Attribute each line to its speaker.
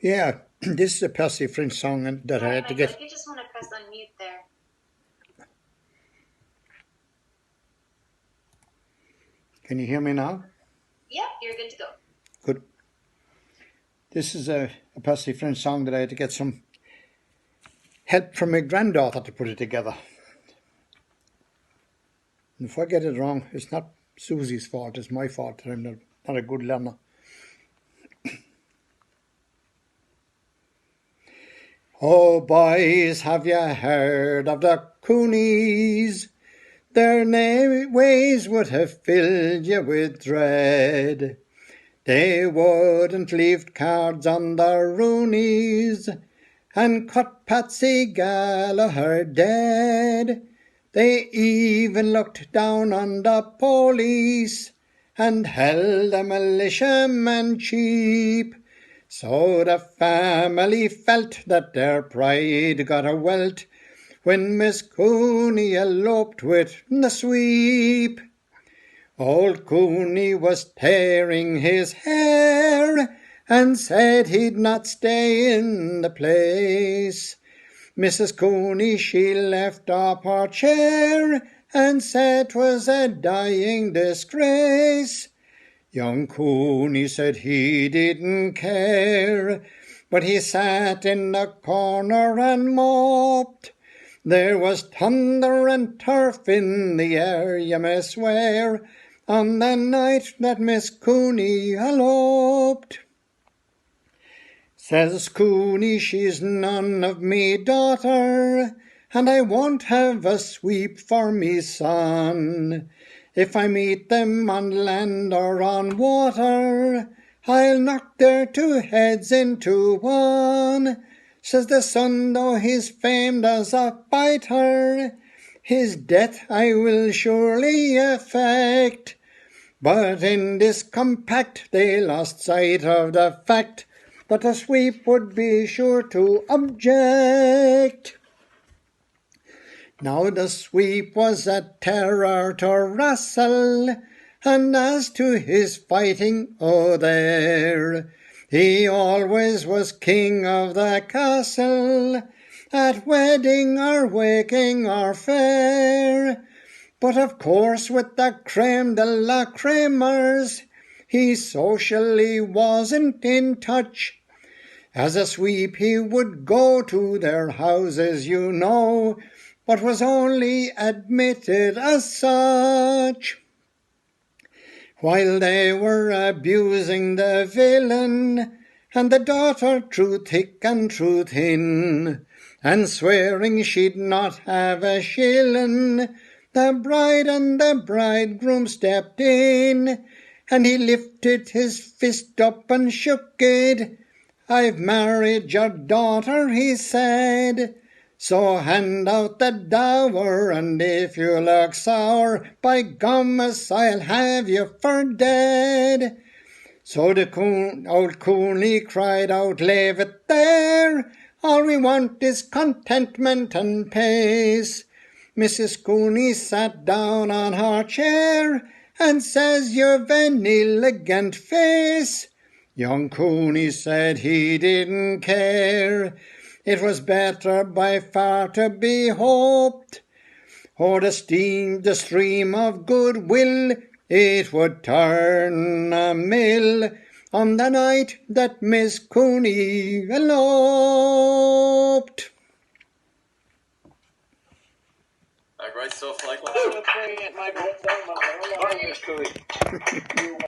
Speaker 1: Yeah, this is a Percy French song that I
Speaker 2: Sorry,
Speaker 1: had to
Speaker 2: Michael,
Speaker 1: get.
Speaker 2: if you just want to press unmute there.
Speaker 1: Can you hear me now?
Speaker 2: Yep, you're good to go.
Speaker 1: Good. This is a Percy French song that I had to get some help from my granddaughter to put it together. And if I get it wrong, it's not Susie's fault, it's my fault that I'm not a good learner. Oh, boys, have you heard of the Coonies? Their ways would have filled you with dread. They wouldn't leave cards on the Roonies and cut Patsy Gallagher dead. They even looked down on the police and held the militiamen cheap. So the family felt that their pride got a welt when Miss Cooney eloped with the sweep. Old Cooney was tearing his hair and said he'd not stay in the place. Mrs. Cooney, she left up her chair and said 'twas a dying disgrace. Young Cooney said he didn't care, but he sat in the corner and moped. There was thunder and turf in the air, you may swear, on the night that Miss Cooney eloped. Says Cooney, she's none of me daughter, and I won't have a sweep for me son. If I meet them on land or on water, I'll knock their two heads into one. Says the son, though he's famed as a fighter, his death I will surely effect. But in this compact they lost sight of the fact that a sweep would be sure to object. Now the sweep was a terror to wrestle, and as to his fighting, oh there, he always was king of the castle, at wedding or waking or fair. But of course with the creme de la cremers, he socially wasn't in touch. As a sweep he would go to their houses, you know, but was only admitted as such. While they were abusing the villain, and the daughter through thick and through thin, and swearing she'd not have a shillin', the bride and the bridegroom stepped in, and he lifted his fist up and shook it. I've married your daughter, he said, so hand out the dower, and if you look sour, by gummas I'll have you for dead. So the old Cooney cried out, leave it there, all we want is contentment and peace. Mrs. Cooney sat down on her chair and says, you've an elegant face. Young Cooney said he didn't care. It was better by far to be hoped. Or the stream of goodwill, it would turn a mill on the night that Miss Cooney eloped.
Speaker 3: Great stuff, Michael. That was brilliant, Michael. Well done, Michael. Well done, Miss Cooney.